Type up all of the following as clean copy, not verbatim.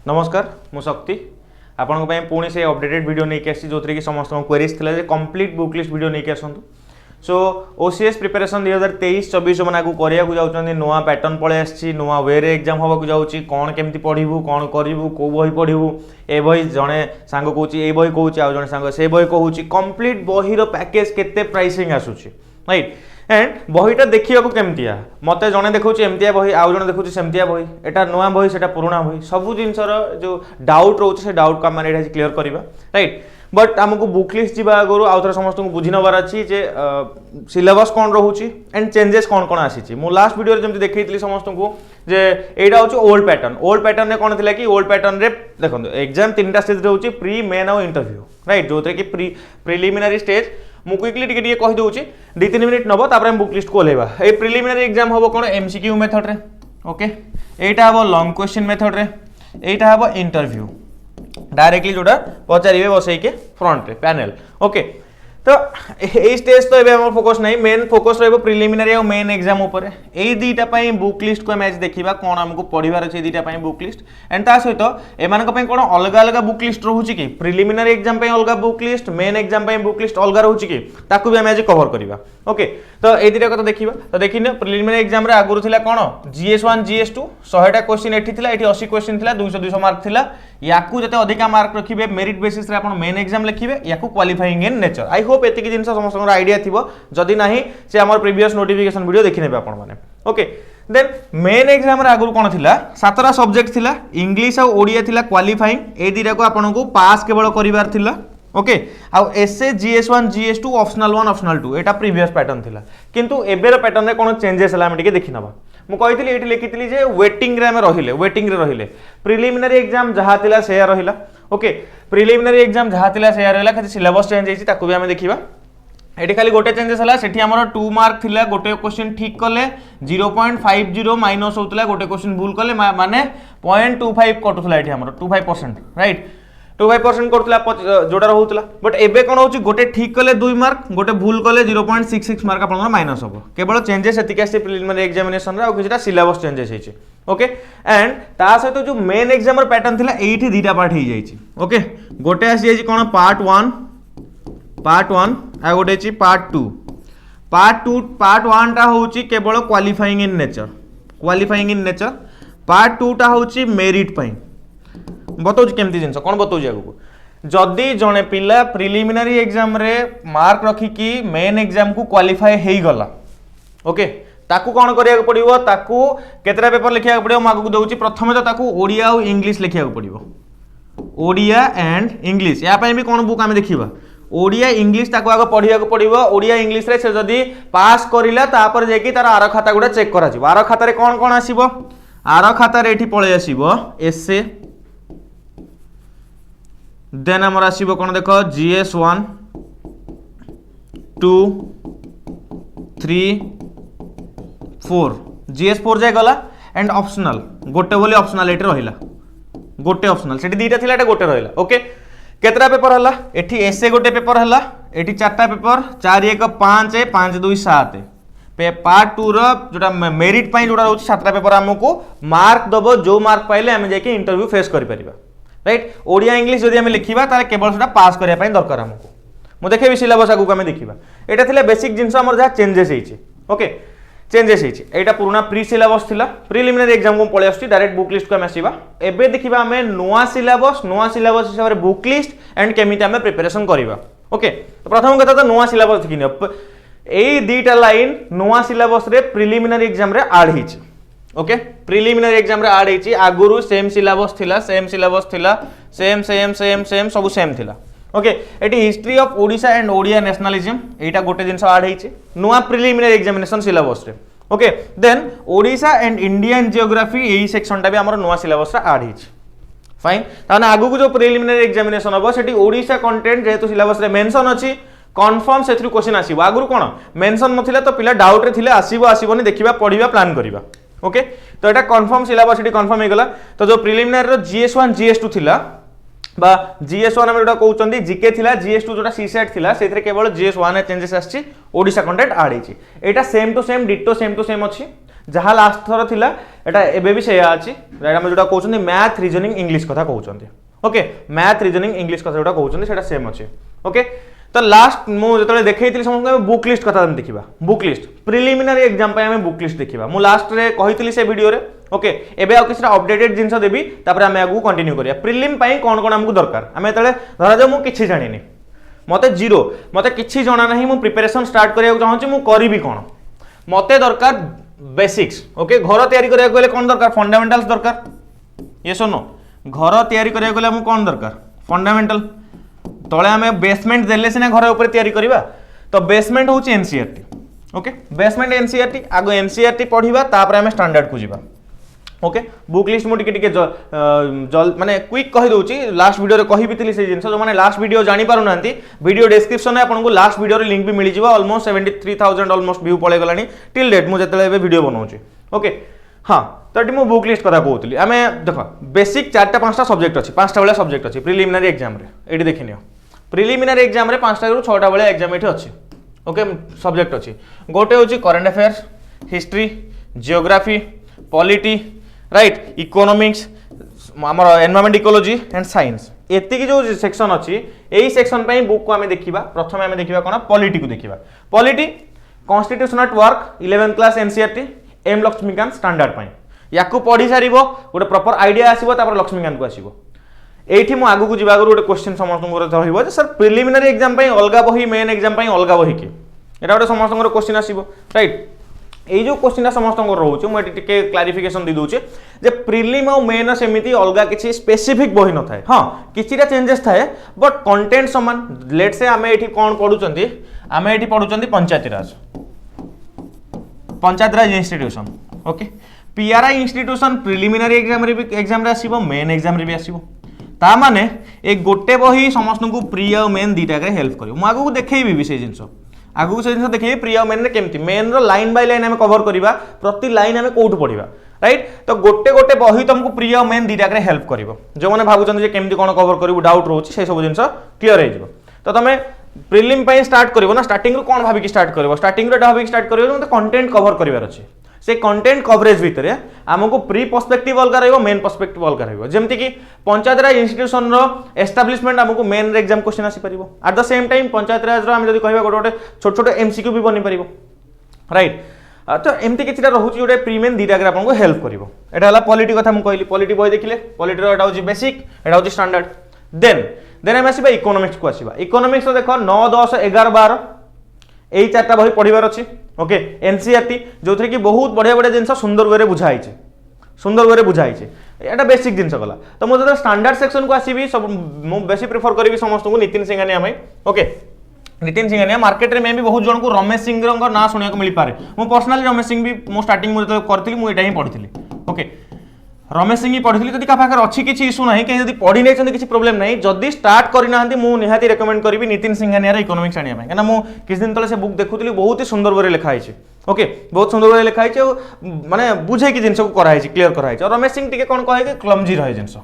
नमस्कार मु शक्ति आपण पुणी से अपडेटेड वीडियो नहीं आसी जो कि समस्त क्वेरीज थी कंप्लीट बुक लिस्ट वीडियो नहीं आसतु सो ओसीएस प्रिपरेशन 2023-24 जो मैंने कराया जाऊँ नुआ पैटर्न पलि आसी नुआ वे एग्जाम हाँ जाऊँगी कौन केमती पढ़ू कौन करूँ कौ बही पढ़ू ए बही जड़े सांग कौच ये बही कौच आउ जड़े सांग से बही कहूँ कंप्लीट बहीर पैकेज केते प्राइसिंग आसूची राइट एंड बहीटा देखा केमतिया मत जड़े देखा एमतिया बही आउ जड़े देखा सेमतिया बही एटा नुआ बही से पुराणा बही सब जिनसर जो डाउट रोचे से डाउट को आम क्लीयर करवा राइट बट आमको बुक लिस्ट जी आगु आउ थे समस्त बुझी नबार अच्छी जे सिलेबस कौन रोचे एंड चेंजेस कौन कौन आसी मु लास्ट वीडियो जमी देखी समस्त को जे एटा हूँ ओल्ड पैटर्न कौन थी कि ओल्ड पैटर्न रे देखो एग्जाम 3टा स्टेज रोचे प्री मेन और इंटरव्यू राइट जो कि प्रिलिमिनारी स्टेज मु क्विकली टिके कहि दउची 2-3 मिनिट नबो तापर हम बुक लिस्ट को लेबा ए प्रिलिमिनरी एग्जाम होबो कोन एमसीक्यू मेथड रे ओके एटा हबो लॉन्ग क्वेश्चन मेथड रे एटा हबो इंटरव्यू डायरेक्टली जोटा पचारिबे बसई के फ्रंट रे पैनल ओके तो ए स्टेज तो एबे हमर फोकस नहीं मेन फोकस रहबो प्रिलिमिनरी और मेन एग्जाम ऊपर ए दीटा पई बुक लिस्ट को मैच देखिबा कोन हमको पढिबार अछि दीटा पई बुक लिस्ट एंड ता सहित एमान को पई कोन अलग अलग बुक लिस्ट रहउची कि प्रिलिमिनरी एग्जाम पई अलग बुक लिस्ट मेन एग्जाम पई बुक लिस्ट अलग रहउची कि ताकू भी हम आज कवर करबा ओके तो ए दीटा कथा देखिबा तो देखिने प्रिलिमिनरी एग्जाम रे आगुरु थिला कोन जीएस1 जीएस2 100 टा क्वेश्चन एठी थिला एठी 80 क्वेश्चन थिला 200 मार्क थिला याकू जते अधिका मार्क रखिबे मेरिट बेसिस रे आपण मेन एग्जाम लिखिबे याकू qualifying in nature I hope एतिकी जिंस समस्त आइडिया थिबो जदि नाही से हमर प्रीवियस नोटिफिकेशन वीडियो देखि नेबे आपण माने ओके देन मेन एग्जाम रे आगुरु कोन थिला 7टा सब्जेक्ट थिला इंग्लिश और ओडिया थिला क्वालिफाइंग ए दीटा को आपण को पास केवल करिवार थिला ओके आ एसए जीएस1 जीएस2 ऑप्शनल 1 ऑप्शनल 2 एटा प्रीवियस पैटर्न थिला किंतु एबेर पैटर्न रे कोन चेंजेस हला हम टिके देखि नबा मु कहितली एठी लिखितली जे वेटिंग रे हम रहिले प्रिलिमिनरी एग्जाम जहा थिला से रहिला ओके प्रिलिमिनरी एग्जाम जहा थिला से रहिला खाली सिलेबस चेंज हेछि ताकू भी हम देखिबा एठी खाली गोटे चेंजेस हला सेठी हमर 2 मार्क थिला गोटे क्वेश्चन ठीक कले 0.50 माइनस होतला गोटे क्वेश्चन भूल कले माने 0.25 कटुथला एठी हमर 25% राइट 25% करतला जोडा रहउतला बट एबे कोन होची गोटे ठीक कले 2 मार्क गोटे भूल कले 0.66 मार्क आपन माइनस होबो केवल चेंजेस एतिका से प्रिलिमिनरी एग्जामिनेशन रे आ किछटा सिलेबस चेंजेस हेछि ओके एंड ता सहित जो मेन एग्जाम रे पैटर्न थिला एठी दीटा पार्ट हे जाइछि ओके गोटे आसी जाइछि कोन पार्ट 1 आ गोटे छि पार्ट 2 पार्ट 1 टा होची केवल क्वालिफाइंग इन नेचर पार्ट 2 टा होची मेरिट पई बताऊँ केमती जिनस कौन बताऊँ आगू जदि जड़े पिला प्रिलिमिनरी एग्जाम रे मार्क रखिकी मेन एग्जाम को क्वालिफाई हो गला ओके ताकू कौन करिया पड़िबो ताकू केतरा पेपर लिखिया पड़िबो म आगू दउची प्रथमे तो ताकू ओडिया और इंग्लिश लिखिया पड़िबो ओडिया एंड इंग्लिश या पई भी कौन बुक आमे देखिबा ओडिया इंग्लिश ताकू आगो पढ़िया पड़िबो ओडिया इंग्लिश रे से जदि पास करिला तापर जेकी तार आर खाता गुडा चेक करा जिवो आर खाता रे कौन कौन आसीबो आर खाता रे एठी पळे आसीबो एसए देन हमर आसीबो कोन देखो जीएस1 2 3 4 जीएस4 जाय गला एंड ऑप्शनल गोटे बोली ऑप्शनल एठी रहिला गोटे ऑप्शनल सेठी दीटा थिला एटा गोटे रहिला ओके केतरा पेपर हला एठी एसए गोटे पेपर हला एठी 4टा पेपर 4 1 5 5 2 7 पार्ट 2 रो जोटा मेरिट पई जोटा रहउछ 7टा पेपर हमको मार्क दबो जो मार्क पाइले हम जाके इंटरव्यू फेस करि परिबा राइट ओडिया इंग्लिश जदि हम लिखिबा ताले केवल सेटा पास करिया पई दरकार हमको मु देखेबी सिलेबस आगु हम देखिबा एटा थिला बेसिक जिंस हमर जा चेंजेस हेछि ओके चेंजेस हेछि एटा पुराना प्री सिलेबस थिला प्रिलिमिनरी एग्जाम को पळे आछि डायरेक्ट बुक लिस्ट को हम आसीबा एबे देखिबा हमें नुवा सिलेबस हिसाब रे बुक लिस्ट एंड केमिति हम प्रिपरेशन करिबा ओके तो प्रथम कथा तो नुवा सिलेबस देखिने एई दीटा लाइन नुवा सिलेबस रे प्रिलिमिनरी एग्जाम रे ऐड हेछि ओके प्रिलिमिनरी एग्जाम रे ऐड हेछि आगुरु सेम सिलेबस थिला सेम सब सेम थिला ओके एटी history of Odisha and Odia nationalism एटा गोटे जिंस ऐड हेछि नुवा प्रिलिमिनरी एग्जामिनेशन सिलेबस रे okay then Odisha and Indian geography एई सेक्शन टा भी हमर नुवा सिलेबस रे ऐड हेछि फाइन ताने आगु को जो प्रिलिमिनरी एग्जामिनेशन हबो सेटी ओडिशा कंटेंट जेतु सिलेबस रे मेंशन अछि कन्फर्म सेथु क्वेश्चन आसीबो आगुरु कोन मेंशन नथिला तो पिला डाउट रे थिले आसीबोनी देखिबा पढिबा प्लान करिबा ओके तो एटा कन्फर्म सिलेबस एटी कन्फर्म हे गला तो जो प्रिलिमिनरी रो जीएस1 जीएस2 थिला बा जीएस1 हम जोटा कहउचंदी जीके थिला जीएस2 जोटा सीसेट थिला सेथरे केवल जीएस1 रे चेंजेस आछि ओडिशा कंटेंट ऐड हेछि एटा same to same ditto same to same अछि जहाँ लास्ट थर थिला एटा एबे भी सेया अछि राइट हम जोटा कहउछन मैथ रीजनिंग इंग्लिश कथा कहउछन ओके मैथ रीजनिंग इंग्लिश कथा जोटा कहउछन सेटा सेम अछि ओके तो लास्ट मु जतले देखैतिली समस्त बुक लिस्ट कथा देखिबा बुक लिस्ट प्रिलिमिनरी एग्जाम पे हमें बुक लिस्ट देखिबा मु लास्ट रे कहितली से वीडियो रे ओके एबे आ किछरा अपडेटेड जिंस देबी तापर हमें आगु कंटिन्यू करिया प्रिलिम पई कोन कोन हमकु दरकार हमें तले धरा जा मु किछि जानिनी मते जीरो मते किछि जणा नाही मु प्रिपरेशन स्टार्ट करिया चाहूची मु करिबी कोन मते दरकार बेसिक्स ओके घर तयारी करिया गले कोन दरकार फंडामेंटल्स दरकार ये सुनो घर तयारी करिया गले मु कोन दरकार फंडामेंटल तले हमें बेसमेंट देले सिना घर ऊपर तयारी करिबा तो बेसमेंट होची एनसीईआरटी ओके बेसमेंट एनसीईआरटी आगो एनसीईआरटी पढिबा तापर हमें स्टैंडर्ड को जिबा ओके बुक लिस्ट मु टिके जल माने क्विक कहि दोची लास्ट वीडियो रे कहि बितली से जिंस जो माने लास्ट वीडियो जानि पारु नांती वीडियो डिस्क्रिप्शन में आपन को लास्ट वीडियो रे लिंक भी मिली जिवो ऑलमोस्ट 73000 ऑलमोस्ट व्यू पळे गलानी टिल डेट मु जतले एबे वीडियो बनाउची ओके हां तो एटी मु बुक लिस्ट कथा कहउतली हमें देखो बेसिक 4टा 5टा सब्जेक्ट अछि 5टा वाला सब्जेक्ट अछि प्रिलिमिनरी एग्जाम रे एटी देखिनियो प्रिलिमिनरी एग्जाम रे 5टा रु 6टा वाला एग्जाम एठी अछि ओके सब्जेक्ट अछि गोटे होची current affairs history geography polity right economics आमर एनवायरमेंट इकोलॉजी एंड साइंस एतिकी जो सेक्शन अछि एई सेक्शन पई बुक को हमें देखिबा प्रथमे हमें देखिबा कोन पॉलिटी को देखिबा पॉलिटी कॉन्स्टिट्यूशन एट वर्क 11th class NCERT M Laxmikanth standard पई याकू पढी सारिबो गोटे प्रॉपर आईडिया आसीबो तापर लक्ष्मीकांत को आसीबो एठी मु आगु को जिबा गरु गोटे क्वेश्चन समस्त को रहइबो जे सर प्रिलिमिनरी एग्जाम पई अलगा बही मेन एग्जाम पई अलगा बही के एटा गोटे समस्त को क्वेश्चन आसीबो राइट এই जो क्वेश्चन समस्त रोचे मुझे टिके क्लारिफिकेशन दे दूचे जे प्रिलिम और मेन सेमिति अलगा किसी स्पेसिफिक बही न थाए हाँ किछिटा चेंजेस थाए बट कंटेंट समान लेट से आमे एठी कोन पढुचंती आमे एठी पढुचंती पंचायत राज institution okay PRI institution preliminary exam रे आसीबो मेन एग्जाम रे भी आसीबो ता माने एक गोटे बही समस्त को प्री और मेन दीटा के हेल्प करियो मु आगु देखैबी भी से जिंस आगु से जिन देखिए प्रिया मेन रे केमती मेन रो लाइन बाय लाइन हमें कवर करिबा प्रति लाइन हमें कोउठ पढिबा राइट तो गोटे गोटे बही तुमको प्रिया मेन दीटा करे हेल्प करिवो जो माने भाबुचन जे केमती कोन कवर करिवो डाउट रोची से सब जिंस क्लियर हे जिवो तो तमे प्रिलिम पई स्टार्ट करिवो ना स्टार्टिंग रो कोन भाबी कि स्टार्ट करिवो स्टार्टिंग रो भाबी कि स्टार्ट करिवो तो कंटेंट कवर करिवार अछि से कंटेंट कवरेज भितरे हमको प्री पर्सपेक्टिव अलगा रहइबो मेन पर्सपेक्टिव अलगा रहइबो जेमति कि पंचायत राज इंस्टीट्यूशन रो एस्टैब्लिशमेंट हमको मेन एग्जाम क्वेश्चन आसी परिबो at the same time panchayat raj रो हम जदी कहबा गोटे छोट छोट एमसीक्यू भी बनि परिबो राइट तो एमती किछिटा रहउची गोटे प्री मेन दीटा ग्राफ हमको हेल्प करिवो एटा हला पॉलिटी कथा हम कहली पॉलिटी बय देखिले पॉलिटी रो एटा होची बेसिक एटा होची स्टैंडर्ड देन हम आसीबा इकोनॉमिक्स को आसीबा इकोनॉमिक्स रो देखो 9 10 11 12 एई चारटा बही पढिबार अछि ओके एनसीईआरटी जो थरे कि बहुत बढ़िया बढ़िया जिंस सुंदर वे बुझाई छे सुंदर वे बुझाई छे एटा बेसिक जिंस गला तो मु जब स्टैंडर्ड सेक्शन को आसीबी सब मु बेसी प्रेफर करिवि समस्त को नितिन सिंघानिया भाई ओके नितिन सिंघानिया मार्केट रे में भी बहुत जन को रमेश सिंह रो ना सुनिया को मिल पारे मु पर्सनली रमेश सिंह भी मु स्टार्टिंग मु जब करथिली मु एटा ही पढिथिली ओके रमेश सिंह पढ़ी जदि का पाखर अच्छी किसी इश्यू ना कहीं जब पढ़ी नहीं किसी प्रोब्लेम ना जदि स्टार्ट करना मुझे रेकमेंड करी नितिन सिंघानिया इकोनॉमिक्स आने कहीं मुझे किसी दिन तले से बुक देखुली बहुत ही सुंदर वे लिखाई ओके बहुत सुंदर वे लिखाई माने बुझे कि जिनस को कराई क्लीयर कराई और रमेश सिंह टी कौन कहे क्लमजी रहे जिनस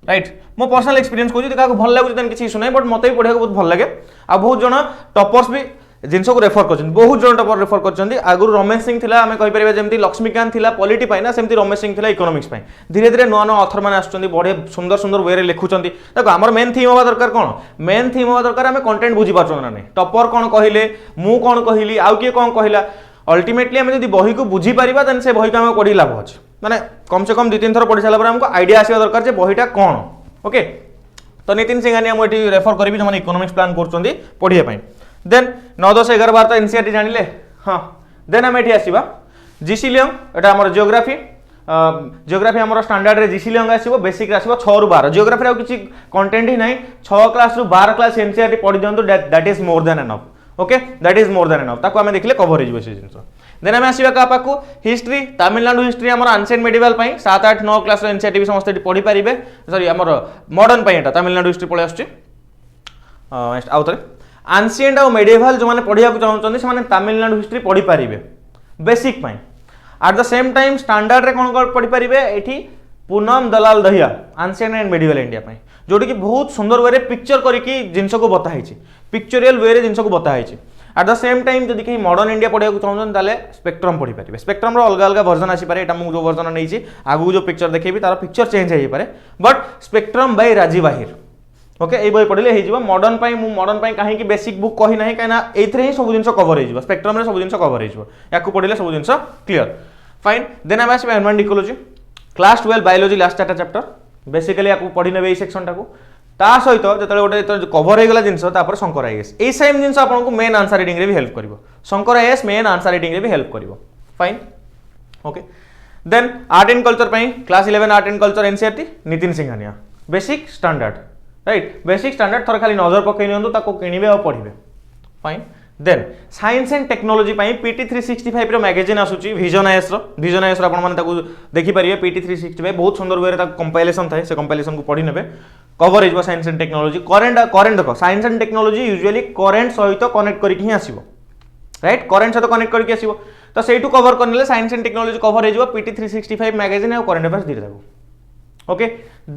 राइट मो पर्सनल एक्सपीरियंस कहूँ क्या भल लगुच किसी इश्यू ना बट मत भी पढ़ा बहुत भल लगे आ बहुत जन टॉपर्स भी जिनस को रेफर कर बहुत जन टॉपर रेफर कर आगुरी रमेश सिंह थिला आमे कहि परिबा जेमति लक्ष्मीकांत थिला पॉलिटी पाई ना सेमति रमेश सिंह थिला इकोनॉमिक्स पाई धीरे धीरे नुआ नुआ ऑथर माने आछुचंदी बड़े सुंदर सुंदर वे रे लिखुचंदी देखो हमर मेन थीम होबा दरकार कोन मेन थीम होबा दरकार आमे कंटेंट बुझी पाछन ना नै टॉपर कोन कहिले मु कोन कहिली आउ के कोन कहिला अल्टीमेटली आमे जदी बही को बुझी परिबा देन से बही को आमे पढी लाभ अछि माने कम से कम 2-3 थर पढी साला पर हमको आईडिया आसीबा दरकार जे बहीटा कोन ओके तो नितिन सिंघानिया मु एटी रेफर करबी जे माने इकोनॉमिक्स प्लान करचंदी पढिया पई देन 9 10 11 12 तो एनसीईआरटी जानिले हाँ देन हम एठी आसीबा जीसी लियंग एटा हमर जियोग्राफी हमर स्टैंडर्ड रे जीसी लियंग आसीबो बेसिक रे आसीबो 6 रु 12 जियोग्राफी रे किछि कंटेंट ही नाही 6 क्लास रु 12 क्लास एनसीईआरटी पढि दियंतु that is more than enough okay that is more than enough ताको हमें देखले कवर हो से जिंस देन हम आसीबा का पाकू हिस्ट्री तमिलनाडु हिस्ट्री हमर एंशिएंट मेडिवल पई 7 8 9 क्लास रे एनसीईआरटी भी समस्त पढि परिबे सॉरी हमर मॉडर्न पई एटा तमिलनाडु हिस्ट्री पळे आछी आउथरे एंशिएंट और मेडिवल जो माने पढ़िया चाहते से तमिलनाडु हिस्ट्री पढ़ी पारे बेसिक पाई at the same time standard रे कौन पढ़ी पारे एठी Poonam Dalal Dahiya ancient and medieval India पाई जोटी कि बहुत सुंदर वे पिक्चर करके जिनस को बताई पिक्चोरियल वे जिनस को बताई एट द सेम टाइम जदि कहीं मॉडर्न इंडिया पढ़ाई चाहते ताले स्पेक्ट्रम पढ़ी पारे स्पेक्ट्रम अलग अलग वर्जन आसीपे एटा जो वर्जन नहीं आगू जो पिक्चर देखी तार पिक्चर चेंज हो पारे बट स्पेक्ट्रम बाय राजीव बाहिर ओके ये बही पढ़ले हो मॉडर्न मॉडर्न कहीं बेसिक बुक कही ना कहीं ये सब जिन कवर हो स्पेक्ट्रम में सब जिन कवर हो पढ़ले सब जिन क्लीयर फाइन देन आम आसवा environment ecology class 12 biology last 4टा चैप्टर बेसिकली या पढ़ी ने सेक्शन टाक ता सहित जो गोटे कवर होगा जिन शंकर आईएएस ये सेम जिन आपको मेन आंसर रिडिंग रे भी हेल्प कर Shankar IAS main answer reading रे भी हेल्प कर fine okay then art and culture class 11 art and culture NCERT Nitin Singhania basic standard right basic standard थोड़ा खाली नजर पकई नियंतु किणवे और पढ़े fine then science and technology PT 365 magazine आसूची विजन आईएएस आपको देखिपारे पीटी 365 बहुत सुंदर वे कंपाइलेशन थाए से कंपाइलेशन को पढ़ी ने कवर हो साइंस एंड टेक्नोलॉजी करेंट देख science and technology usually current सहित कनेक्ट करके आसो राइट करेंट सहित कनेक्ट करके आसो तो से कवर करने साइंस एंड टेक्नोलॉजी कवर हो पीटी 365 मैगजीन और करेंट अफेयर्स दीटा ओके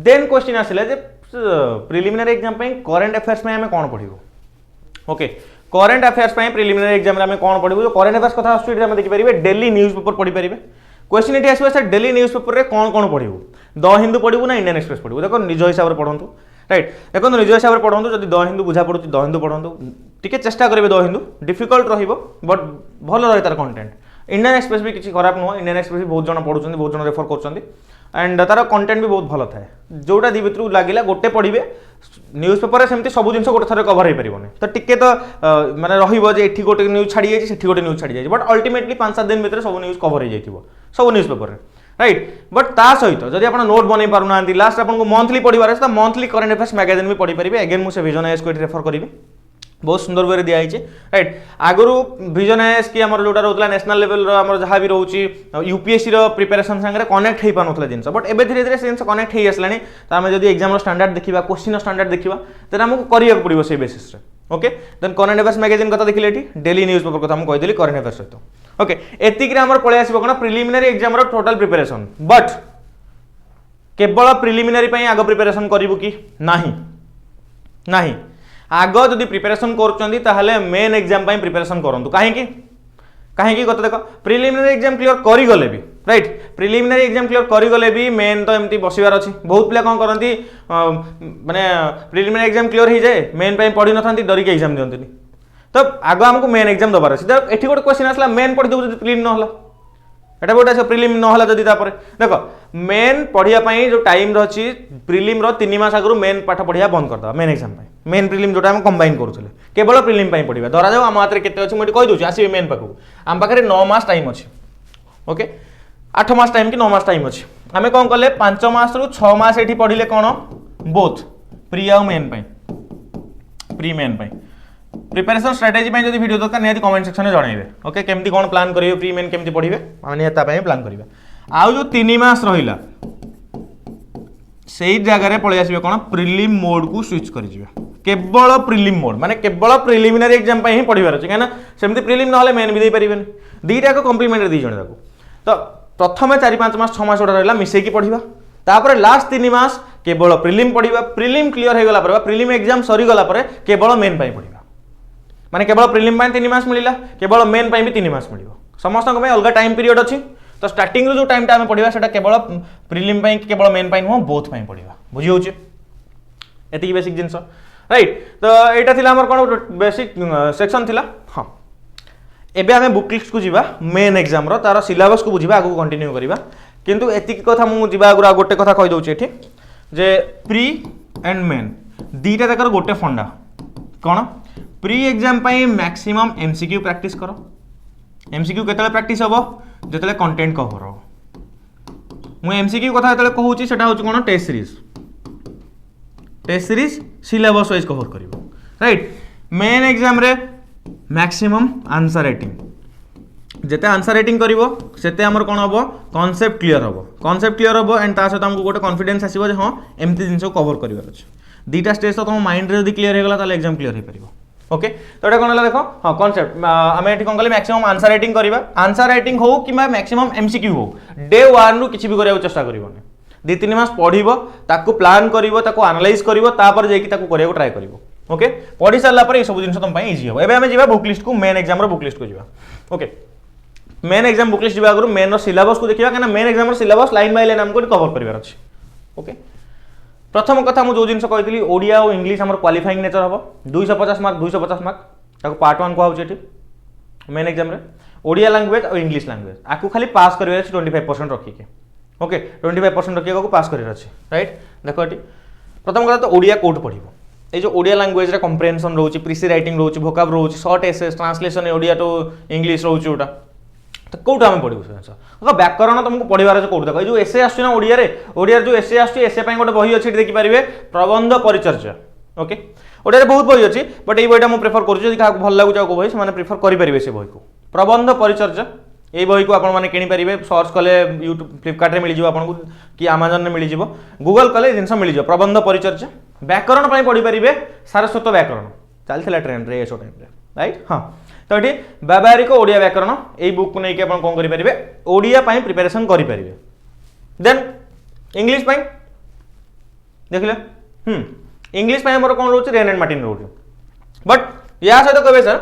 देन क्वेश्चन आसिला जे प्रिलिमिनरी एग्जाम करेंट अफेयर्स में आम कौन पढ़ू okay current affairs preliminary exam में कौन पढ़ू जो करेंट अफेयर्स कथा आसमें देखिपारे डेली न्यूज पेपर पढ़ी पारे क्वेश्चन ये आसो सर डेली न्यूज पेपर में कौन कौन पढ़ू द हिंदू पढ़ू ना इंडियन एक्सप्रेस पढ़ू देखो निज हिसाब से पढ़ू राइट देखो निज हिसाब से पढ़ू जब द हिंदू बुझा पड़ू द हिंदू पढ़ू टी चेष्टा करेंगे द हिंदू डिफिकल्ट बट भल रही तार कंटेंट इंडियन एक्सप्रेस भी किसी खराब नुह इंडियन एक्सप्रेस भी बहुत जन पढ़ुं बहुत जन रेफर कर एंड तार कंटेंट भी बहुत भल थाए जोटा दी भितर लगे गोटे पढ़े न्यूज पेपर सेमती सब जिन गोटे थर कवर हो पारे तो टिके तो माने रही गोटे न्यूज छाड़ी जाए से गोटे न्यूज छाड़ी जाए बट अल्टीमेटली 5-7 दिन भितर सब न्यूज कवर हो जाए सब न्यूज पेपर में राइट बट ता सहित जब आप नोट बन पारना लास्ट आपको मंथली पढ़ार तो मंथली करेंट अफेयर्स मैगजीन भी पढ़ी पारे अगेन मुझे विजन आईएएस को रेफर करी बहुत सुंदर वे दिखाई राइट आगु विजन आईएएस की आम जो रोला नेशनल लेवल जहाँ भी रोचे यूपीएससी प्रिपेरेसन सागर कनेक्ट हो पाला जिन बट ए धीरे धीरे जिन कनेक्ट हो आसला तो आम जब एग्जाम स्टैंडर्ड देखा क्वेश्चन स्टैंडर्ड देखा तो आमको करने पड़ो से basis okay then current affairs magazine कथा देखिले डेली न्यूज पेपर कथा कहीदेली करेंट अफेयर्स सहित ओके एतिक पलि आस कौन preliminary exam total preparation but केवल प्रिलिमिनरी आग प्रिपेरेसन करूँ कि नहीं आग जदि प्रिपेरेसन कर मेन एग्जाम प्रिपेरेसन करूँ कहीं कहीं कत देख प्रिलिमिनरी एग्जाम क्लियर करगले भी राइट प्रिलिमिनरी एग्जाम क्लियर करगले भी मेन तो एमती बसबार अच्छी बहुत पिला कौन करती माने प्रिलिमिनरी एग्जाम क्लियर हो जाए मेन पढ़ी न था डरिक एग्जाम दिखती तो आग आमको मेन एग्जाम दबार अच्छी ये गोटे क्वेश्चन आसला मेन पढ़ी देव प्रिलिम ना एटा गोटे प्रिलिम ना जदि देख मेन पढ़ाई जो टाइम रही प्रिलिम 3 मास आगु मेन पाठ पढ़ा बंद करदे मेन एग्जाम मेन प्रिलिम जोटा हम कंबाइन करूँ केवल प्रिलिम पढ़ा धरा जाओ आम हाथ में केते मुझे कहीदे आसवे मेन पाखक आम पाखे 9 मास टाइम अच्छी ओके 8 मास टाइम कि 9 मास टाइम अच्छी आम कौन कले 5 मास रु 6 मास ये पढ़ले कौन बोथ प्री आउ main pre main preparation strategy जो वीडियो दरकार निहाती कमेंट सेक्शन में जनइबे ओके केमती कौन प्लान करेंगे प्री मेन केमती पढ़े आम निहाती प्लान करेंगे आउ जो 3 मास रहा से जगह पलि आसबे कौन प्रिलिम मोड को स्विच कर केवल प्रिलिम मोड माने केवल प्रिलिमिनरी एग्जाम ही पढ़ार अच्छे कहीं सेमती प्रिलिम ना मेन भी देपारे दुईटा कम्प्लीमेंट दी जन तो प्रथम 4-5 मास 6 मास जोटा रहा मिसेकी पढ़ा तापर लास्ट 3 मास केवल प्रिलिम पढ़ा प्रिलिम क्लियर हो गला प्रिलिम एग्जाम सरीगला केवल मेन पढ़ा माने केवल प्रिलिम 3 मास मिला केवल मेन भी 3 मास मिल समस्त अलग टाइम पीरियड अच्छी तो स्टार्टिंग जो टाइम आम पढ़ा से केवल प्रिलिम केवल मेन नुह बोथ पढ़ा बुझी हो बेसिक जिन राइट तो यहाँ थी आम कौन बेसिक सेक्शन थी हाँ एबे आम बुक लिस्ट को जीवा मेन एग्जाम तार सिलेबस को बुझा आगे कंटिन्यू करवा किंतु एतिक कथा मुझे आगुरी गोटे कथा कहीदे ये जे प्री एंड मेन दीटा जाकर गोटे फंडा कौन pre exam maximum MCQ practice कर एमसीक्यू केतले प्रैक्टिस हम जो कंटेंट कवर हो मुझे एमसीक्यू कथा जो कहूँ से कौन test series syllabus wise cover कर राइट मेन एग्जाम रे मैक्सिमम आंसर राइटिंग जिते आंसर राइटिंग करिवो सेते हमर कोन हबो कांसेप्ट क्लियर हबो एंड ता सहित हमको गोटे कॉन्फिडेंस आसीबो जे हां एमती जिंस कवर करिवार अछि दीटा स्टेज तो तुम माइंड रे यदि क्लियर हो गला ताले एग्जाम क्लियर हो परिबो ओके तो एटा कोन हला देखो हां कांसेप्ट आमे एठी कोन कले मैक्सिमम आंसर राइटिंग करिवा आंसर राइटिंग हो कि मैक्सिमम एमसीक्यू हो डे 1 रु किछि भी करिया चेष्टा करिवोनी 2-3 मास पढ़िबो ताकू प्लान करिवो ताकू एनालाइज करिवो तापर जेकी ताकू करिया ट्राई करिवो ओके पढ़ी सारा पर ये सब जिन तुम इजी हम एवं आम जा बुक लिस्ट को मेन एग्जाम बुक लिस्ट को जा okay main exam book list आगु मेन सिलेबस को देखा क्या main exam syllabus line by line आमको कवर करार अच्छे ओके प्रथम कथा मुझे जो जिन कही ओडिया और इंग्लिश आम क्वालिफाइंग नेचर हम 250 मार्क 250 मार्क पार्ट 1 कहूँ मेन एग्जाम ओडिया लैंग्वेज और इंग्लिश लैंग्वेज आपको खाली पास कर 25% रखिके ओके 25% रखिए पास कर राइट देख ये प्रथम कथा तो ओडिया कोड पढ़ ये जो ओडिया लैंग्वेज रे कंप्रेहेंशन रोचे प्रिसी राइटिंग रोचे भोकाब रोचे short essays translation Odia to English रोचे जोटा तो कौटा आम पढ़ू से व्याकरण तुमको पढ़ार अच्छे कौट देख जो एसे आसना ओडिया जो एसे आसे गोटे बही अच्छी देखिपारे प्रबंध परिचर्या ओके ओडिया बहुत बही अच्छी बट ये बहीटा मुझे प्रेफर करूँ भल लगुच बही से प्रेफर करेंगे से बही को प्रबंध परिचर्या ये बही को आपने किनीपारे सर्च कले यूट्यूब फ्लिपकार्ट मिल जाए आपको कि आमाजन में मिल जाए गूगल कले जिन मिल जाए प्रबंध परिचर्या व्याकरण पढ़ी पारे सारस्वत व्याकरण चलता ट्रेंड रे टाइम राइट हाँ तो ये व्यावहारिक ओडिया व्याकरण यही बुक को लेकिन आप कौन करेंगे ओडिया प्रिपेरेसन करेंगे देन इंग्लिश देख ले इंग्लिश मोर कौन रोचे रेन एंड मार्टिन रोचे बट या सहित कहे सर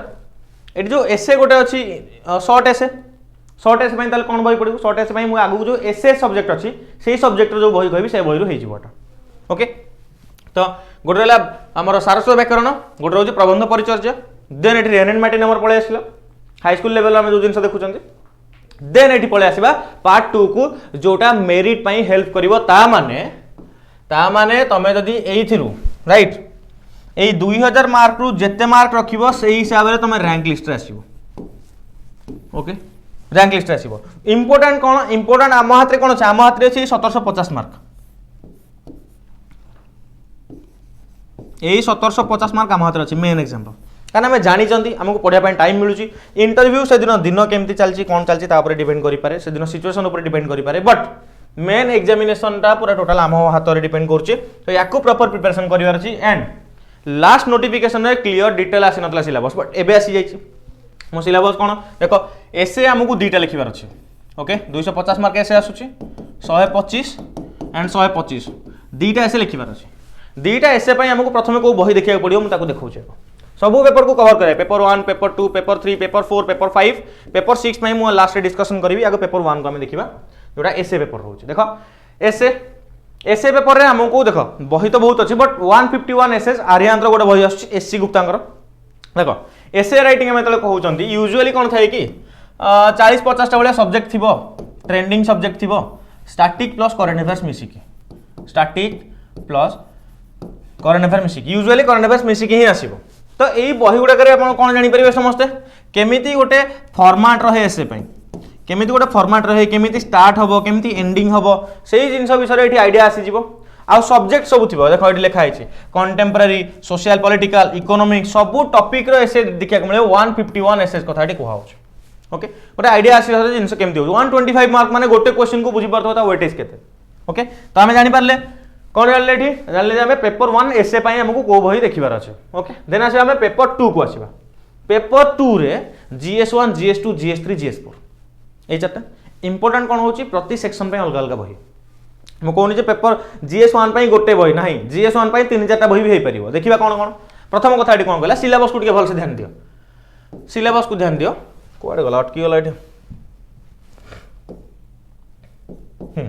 ये जो एसे गोटे अच्छी शॉर्ट एसे कौन बही पढ़ू शॉर्ट एसे मुझे आगू जो एसे सब्जेक्ट अच्छी से सब्जेक्ट जो बही कह से बही होटा ओके तो गोटे रहा आम सारस्वत व्याकरण गोटे रोचे प्रबंध परिचर्या देन ये रेन एंड मार्टिन नंबर पलि आसला हाईस्कूल लेवल में जो जिन देखुं देन ये पलि आसवा पार्ट 2 को जोटा मेरिट हेल्प करिवो ता माने तमे जदि एइथिरु राइट ए 2000 मार्क रु जेते मार्क रखिवो सेही हिसाब रे तमे रैंक लिस्ट रे आसीबो ओके रैंक लिस्ट रे आसीबो इंपोर्टेंट कोन इंपोर्टेंट आम हाथ रे कोन छै आम हाथ रे छै 1750 मार्क ए 1750 मार्क आम हाथ रे छै मेन एग्जाम रो कारण आम जानी आमको पढ़ाई टाइम मिलूँ इंटरव्यू से दिन केमती चलती कौन चलती डिपेंड करें से दिन सिचुएशन उपर डिपेंड करें बट मेन एग्जामिनेशन टा पूरा टोटाल आम हाथ में डिपेंड करुच्चे तो या प्रॉपर प्रिपरेशन करार अच्छी एंड लास्ट नोटिफिकेशन में क्लीयर डिटेल आसी ना सिलेबस बट एबे आसी जाइए मो सिलेबस कौन देख एसे आमको दुईटा लिखार अच्छे ओके 250 मार्क एसे आसूची 125 एंड 125 दुईटा एसे लिखार अच्छे दुईटा एसे आमको प्रथम कौ बही देखा पड़ो मुझे देखा सब पेपर को कवर करे paper 1 paper 2 paper 3 paper 4 paper 5 paper 6 में मुझे लास्ट डिस्कशन करी आगे पेपर 1 को आम देखा जोटा एसे पेपर रोचे देख एसे पेपर रे हमको देख बही तो बहुत अच्छी बट 151 एसएस आर्यांतर गोटे बही आससी गुप्ता देख एसे रईटिंग आम जो कहते यूजुअली कौन थाए कि 40-50 टा भाया सब्जेक्ट थी ट्रेंडिंग सब्जेक्ट थी स्टैटिक प्लस करेंट अफेयर्स मिसिकी स्टैटिक प्लस करेंट अफेयर मिसिकी यूजुअली करेंट अफेयर्स मिसिकी ही आसो तो यही बही गुड़ाक कौन जापर समस्ते केमिति गोटे फॉर्मेट रहे एसे केमिति गोटे फॉर्मेट रहे केमिति स्टार्ट हम केमिति एंडिंग हम से जिन विषय ये आइडिया आसीज आ सब्जेक्ट सब थी देख ये लिखाई कंटेम्परारी सोशल पॉलिटिकल इकोनॉमिक सब टॉपिक रो एसे देखा मिले 151 एसएस कथा कहूँ ओके गोटे आइडिया आस जिन केमती हो 125 मार्क माने गोटे क्वेश्चन को बुझी पार्थ वेटेज के ओके तो आम जानीपारे कौन जानले आम पेपर 1 एसे आमको कौ बही देखार अच्छे ओके देन आस पेपर 2 को आसवा पेपर 2 रे GS1 GS2 GS3 GS4 ये चार्टा इंपोर्टेंट कौन होची प्रति सेक्शन पे अलग अलग बही मु कहूनी पेपर GS1 गोटे बही ना GS1 3-4 बही भी हो पार देखा कौन कौन प्रथम कथा ये कौन कहला सिलेबस को भल से ध्यान दियो सिलेबस को ध्यान दियो कौड़े गला अटकी गला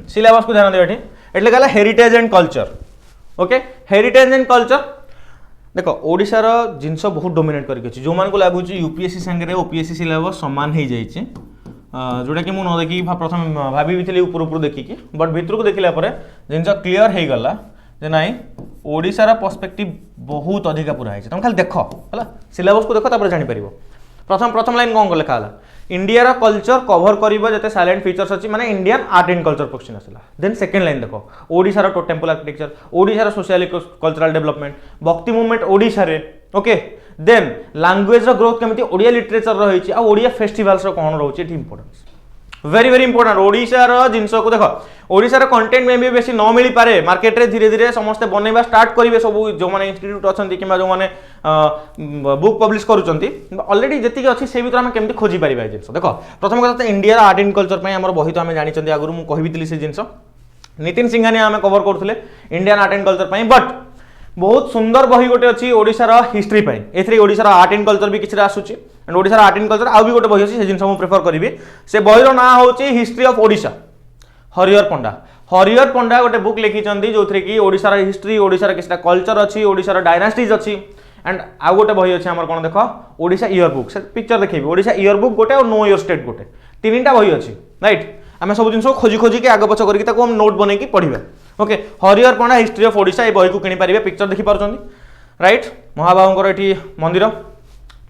सिलेबस को ध्यान दियो एट्ले कहला heritage and culture okay heritage and culture देख ओडिशार जिनस बहुत डोमिनेट करके जो मान को लगुच यूपीएससी संगे ओपीएससी सिलेबस सामान हो जाए जोटा कि मुझे न देखी प्रथम भाभी थी ऊपर देखिकी बट भितर को देखला जिन क्लीयर हो गला जे नाई ओडिशार पर्सपेक्टिव बहुत अधिका पूरा है तुम खाली देख है सिलेबस को देख जापर प्रथम लाइन कौन लिखा इंडिया कल्चर कवर कर साइलेंट फीचर्स अच्छी माने Indian art and culture question आसला देन सेकेंड लाइन देख ओडिशार टेम्पल आर्किटेक्चर ओडिशार social cultural development bhakti movement Odisha रे ओके देन लैंग्वेज ग्रोथ केमती ओडिया लिटरेचर रही आ ओडिया फेस्टिवल्स कौन रोचे इंपोर्टेंस वेरी वेरी इंपोर्टेंट ओडिशार जिनस को देख ओडिशार कंटेंट में भी बेसी न मिल पारे मार्केट रे धीरे धीरे समस्ते बनैबा स्टार्ट करेंगे सब जो मैंने इंस्टीट्यूट अच्छा कि जो मैंने बुक पब्लिश करुँच ऑलरेडी जी अच्छी से भर आम केमती खोजी पार जिन देख प्रथम कथा इंडिया आर्ट एंड कल्चर आम बही तो आम जानी आगुरी मुझे कही से जिन नितिन सिंघानिया आम कवर करुले Indian art and culture but बहुत सुंदर बही गोटे अच्छी ओडिशार हिस्ट्री पाई एथरे ओडिशार आर्ट एंड कल्चर भी किसी आसूची एंड ओडिशार आर्ट एंड कल्चर आउ भी गोटे बही अच्छी से जिन प्रिफर करी से बहीर ना होची हिस्ट्री ऑफ ओडिशा हरिहर पंडा गोटे बुक लिखिं जो थे कि ओडिशार हिस्ट्री ओडिशार किसी कल्चर अच्छी ओडिशार डायनास्टीज अच्छी एंड आउ गोटे बही अच्छी आमर कौन देख ओडिशा इयर बुक से पिक्चर देखिए ओडिशा इयर बुक गोटे और नो इयर स्टेट गोटे तीन बही अच्छी राइट आम सब जिन खोजी खोजी के आग पछ करके नोट बन की पढ़ा okay Harihar Panda history of Odisha ये बही को किनी पारे पिक्चर देखी पार्टी राइट महाबाबूर ये मंदिर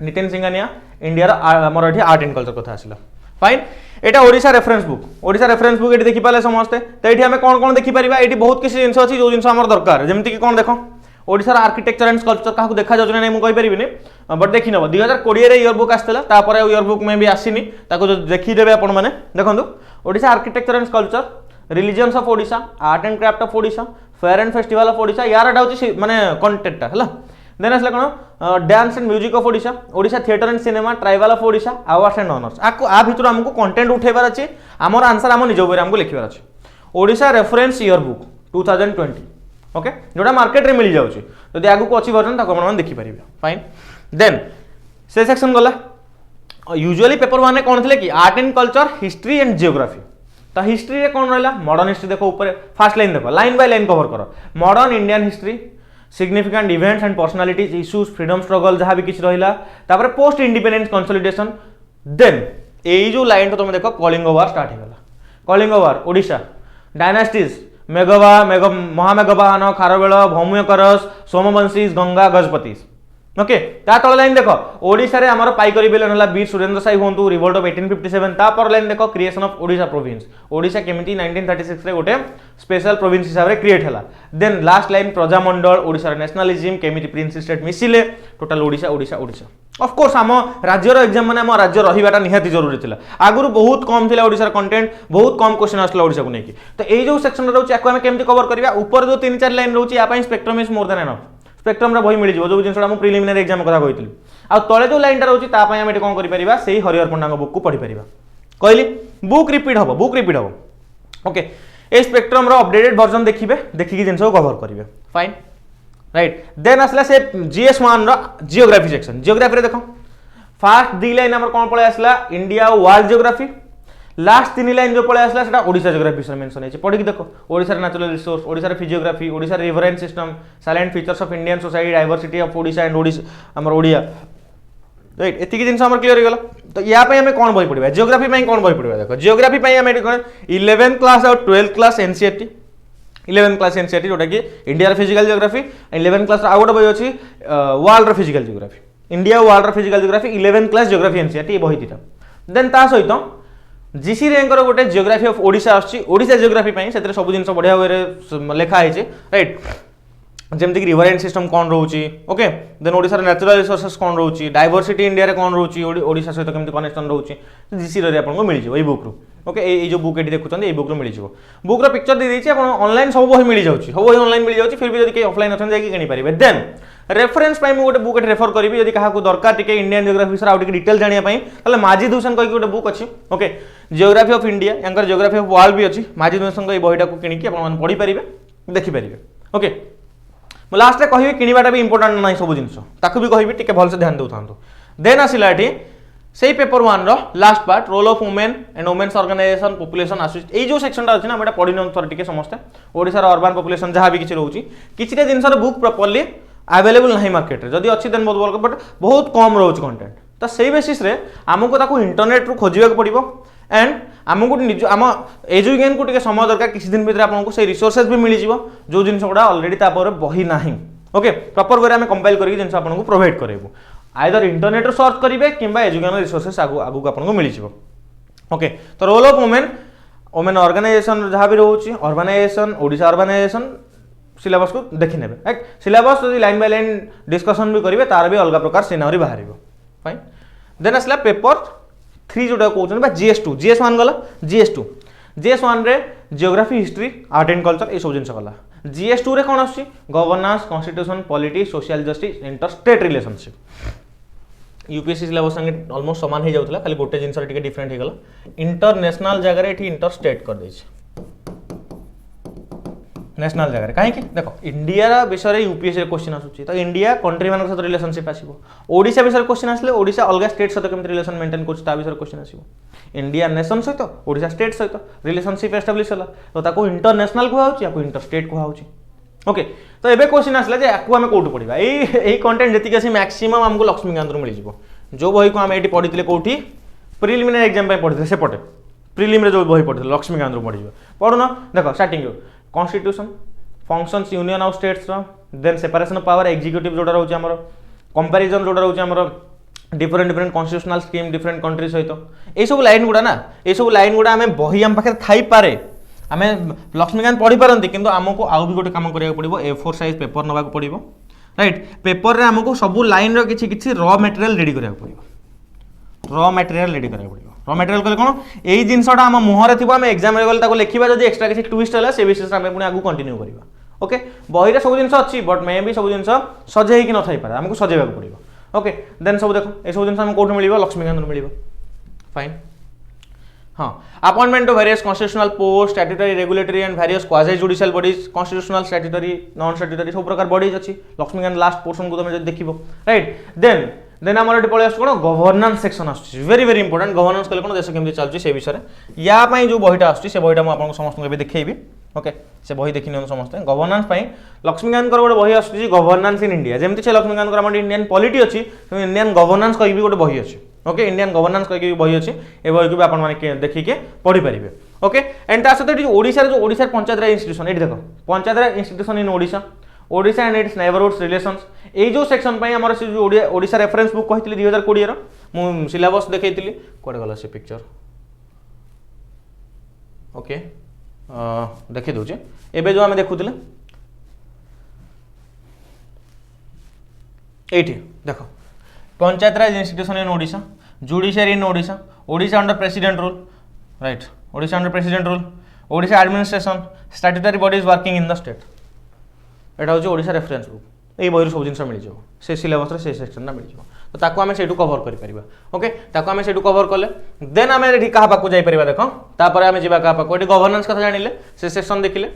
नितिन सिंघानिया इंडिया आमर ये आर्ट एंड कल्चर कथा आसला फाइन एटा ओडिशा रेफरेंस बुक ये देखी पारे समस्ते तो ये आम कौन कौन देखिपर ये बहुत किसी जिन अच्छी जो जिन आम दरकार जमीक कि कौन देख ओडिशार आर्किटेक्चर एंड स्कल्पचर क्या देखा जाऊँ ना मुझे कहीपरि बट देखी नब 2020 इयर बुक आसला इयर बुक में भी आसनी देखीदेवे आपण मैंने देखो Odisha architecture and sculpture religions of Odisha art and craft of Odisha fair and festival of Odisha यार माने कंटेंट है देन आसला कौन dance and music of Odisha Odisha theatre and cinema tribal of Odisha awards and honours आ भितर आमको कंटेंट उठेबार अच्छे आमर आंसर आम निज उपर आमको लिखबार अच्छे Odisha reference year book 2020 okay जोटा मार्केट रे मिल जाउची जदि आगु को अच्छी वर्जन ताको मन देखि परिबे फाइन देन से सेक्शन गला यूजुअली पेपर 1 में कौन थे कि art and culture history and geography तो हिस्ट्री रे कौन रहा मॉडर्न हिस्ट्री देखो ऊपर फास्ट लाइन देखो लाइन बाय लाइन कवर करो modern Indian history significant events and personalities issues freedom struggle जहाँ भी किसी रहा तापर पोस्ट इंडिपेंडेंस कंसोलिडेशन देन यही जो लाइन तो तुम देखो कलिंग वार स्टार्ट होगा कलिंग वार ओडिशा डायनास्टीज मेघवा महामेघवाहन खारवेल भौम्यकरस सोमवंशीज गंगा गजपतीज ओके ता तल लाइन देखो ओडिशा रे हमर पाइकरी बेलन हला वीर सुरेंद्र साई होंतु रिवोल्ट ऑफ 1857 ता पर लाइन देखो creation of Odisha province Odisha केमिति 1936 रे गोटे स्पेशल प्रोविंस हिसाब रे क्रिएट हला then last line Prajamandal Odisha nationalism केमिति प्रिंस स्टेट मिसिले total Odisha Odisha Odisha of course हम राज्यर एग्जाम माने हम राज्य रहिबाटा निहाती जरूरी थिला आगुरु बहुत कम थिला ओडिशा कंटेंट बहुत कम क्वेश्चन आसला ओडिशा को नेकी तो एई जो सेक्शन रहउची आको हम केमिति कवर करबा ऊपर जो 3-4 लाइन रहउची या पई spectrum is more than enough spectrum बही मिल जो जिनसा मुझे प्रिलिमिनारी एग्जाम कथा कही आ तले जो लाइन रोचे आम कौन कर से हरिहर पंडा बुक को पढ़ी पार कहली बुक रिपीट हम ओके ये स्पेक्ट्रम अपडेटेड वर्जन देखिए देखिए जिन कवर करेंगे फाइन राइट देन आसला से GS1 जियोग्राफी सेक्शन जियोग्राफी देखो फास्ट 2 लाइन कौन पड़े आसला India world geography last 3 line जो पड़े आसला सेटा ओडिशा जियोग्राफी मेंशन है पढ़ी देखो Odisha natural resource Odisha physiography Odisha reverence system salient features of Indian society diversity of Odisha and Odisha हमर ओडिया राइट एतिकी जिन हमर क्लियर हो गला तो या पे हमें कौन बही पढ़िबा जियोग्राफी पे कौन बही पढ़िबा देखो जियोग्राफी पे हमें 11th क्लास और 12th class NCERT 11th class NCERT जोटा कि India physical geography 11th class आउ गोटे बही अछि world physical geography India world physical geography 11th class geography NCERT बही दिटा देन ता सहित जीसी रैंकर गोटे geography of Odisha Odisha geography से सब जिन बढ़िया वे लिखाई राइट जमती कि रिवर एंड सिस्टम कौन रोचे okay then Odisha natural resources कौन रोचे डाइवर्सिटी इंडिया रे कौन रोचे ओडिशा सहित केमती कनेक्शन रोचे जीसी रे आपको मिल जाए बुक रू ओके ये जो बुक ये देखुं ये बुक मिल जाए बुक पिक्चर दे देती ऑनलाइन सब बही मिल जाए सब बही ऑनलाइन मिल जाए फिर भी जब ऑफलाइन अच्छा जाकि किनीपारे देन रेफरेंस गोटे बुक रेफर करी यदि क्या दरकार टिके इंडियन जियोग्राफी विषय आउ डिटेल जानापी माजी दूषण कहीं गोटे बुक अच्छी ओके जियोग्राफी ऑफ इंडिया या जियोग्राफी ऑफ वर्ल्ड भी अच्छी माजी दूषण ये बहीटा को किଣିकी आप पढ़ी पारे देखिपारे ओके लास्ट रे कहि किणवाटा भी इंपोर्टेंट ना सब जिन ताकू भी कहि टिके भल से ध्यान देउ थांतो देन आसिला एठी सेही पेपर 1 रो last part role of women and women's organisation population association ए जो सेक्शन टा अछि ना एटा पढि न थोर टिके समस्त ओडिसा रो अर्बन पॉपुलेशन जहां भी किछि रहउची किछि जिन बुक प्रॉपर्ली अवेलेबल नहीं मार्केट रे जदि अछि देन बहुत बड़ बट बहुत कम रहउची कंटेंट तो सेही बेसिस रे हमको ताकू इंटरनेट रो खोजिबा को पड़िबो एंड आमको निज आम एजुकेशन को समय दरकार किसी दिन भीतर आपको से रिसोर्सेज भी मिल जाव जो जिन गुड़ा अलरेडी बही ना ओके प्रॉपर वे आम कंपाइल करके जिन आपको प्रोवाइड करेबू आइदर इंटरनेट सर्च करेंगे कि एजुकेशन रिसोर्सेस आगू आपको मिल जाव ओके तो role of women women organisation जहाँ भी रोचे अर्बानाइजेशन ओडिशा अर्बानाइजेशन सिलेबस को देखी ने syllabus line by line discussion भी करेंगे तार भी अलग प्रकार सिनारी बाहर फाइन देन आसला पेपर 3 जोटा कहते GS2 GS1 गला GS1 रे geography history art and culture ये सब जिन गला GS2 रे कौन आछि governance constitution politics social justice inter state relationship UPSC syllabus संगे ऑलमोस्ट समान हो जाउतला खाली गोटे जिनस टिके डिफरेंट हो गला इंटरनेशनल जगह रे एठी इंटर स्टेट कर दै छै नेशनल जगह कहीं देख इंडिया विषय यूपीएससी क्वेश्चन आसूची तो इंडिया कंट्री मान सहित रिलेशनशिप आसो ओडिशा विषय क्वेश्चन आसले ओडिशा अलग स्टेट सहित केमती रिलेशन मेंटेन कर विषय क्वेश्चन आसो इंडिया नेशन सहित ओडिशा स्टेट सहित रिलेशनशिप एस्टाब्लिश है तो ताको इंटरनेशनल कहूँ या इंटरस्टेट कहूँ ओके तो एबे क्वेश्चन आसला जे याकू आम कौट पढ़ा यही कंटेंट जी मैक्सिमम आमको लक्ष्मीकांत मिल जाए जो बही को आम ये पढ़ी कौटी प्रिलिमिनारी एग्जाम पढ़ी सेपटे प्रिलिम जो बही पढ़ी लक्ष्मीकांत पढ़ पढ़ुन देख starting constitution functions union of states then separation of power executive जोटा रोचे आमर कंपैरिजन जोटा रोचे आमर different different constitutional scheme different country सहित ये सब लाइन गुड़ा ना ये सब लाइन गुड़ा आम बही आम पाखे थाई पारे आम लक्ष्मीकांत पढ़ी पारती किंतु आमको आउ भी गोटे काम करा पड़ो A4 साइज पेपर नवा पड़ो राइट पेपर रे आमको सब लाइन रो किछि रॉ मटेरियल रेडी करा पड़ो रॉ मटेरियल रेडी करा पड़ो रॉ मटेरियल कले कोन एई जिंसटा आम मुहरे थिबो आम एग्जाम रे गले ताको लेखिबा जदी एक्स्ट्रा किछि ट्विस्ट हला से विशेष आम पुनी आगु कंटिन्यू करबा ओके बही रे सब जिंस अछि बट मे भी सब जिंस सजेई कि न थाई पारे हमको सजेबा पड़ो ओके देन सब देखो ए सब जिंस हम कोठ मिलिबो लक्ष्मीकांत मिलिबो फाइन हाँ appointment of various constitutional post statutory regulatory and various quasi judicial bodies constitutional statutory non statutory सब प्रकार बॉडीज अच्छी लक्ष्मीकांत लास्ट पोर्शन को तुम देखो राइट देन देन आम पड़े आस गवर्नेंस सेक्शन आस वेरी वेरी इंपोर्टेंट गवर्नेंस कले कौन देश केमती चलती से विषय या जो बहीटा आस बहीटा मुझे समस्त देखी ओके से बही देखी नि समस्त गवर्नेंस लक्ष्मीकांत गोटे बही आस गवर्नेंस इन इंडिया जमी से लक्ष्मीकांत आम इंडियन पॉलिटी अच्छी इंडियन गवर्नेंस कहीं गोटे बही अच्छी ओके इंडियन गवर्नेंस कहीं बही अच्छी ए बही को भी आपने देखिए पढ़ी पारे ओके एंड ता सहित ओडिशा जो ओडिशा पंचायत राज इंस्टीट्यूशन ये देख पंचायत राज institution in Odisha Odisha and its neighbourhood relations ये जो सेक्शन पे आमर से जो ओडिशा रेफरेंस बुक कही 2020 मु सिलेबस देखी कौटे गला से पिक्चर ओके देखी दूचे एबे जो आम देखुले एठी देखो पंचायत राज institution in Odisha judiciary in Odisha Odisha under president rule right Odisha under president rule Odisha administration statutory bodies working in the state एटा हूँ ओडिशा रेफरेंस बुक ये बही सब जिन मिल जाए से सिलेबस से सेक्शन मिल जाए तो ताको आम से कवर कर ओके ताको आम से कवर कले देन आम क्या पाक जापर देख तापर आम जा क्या पाक गवर्नेंस कथा जानिले से सेक्शन देखिले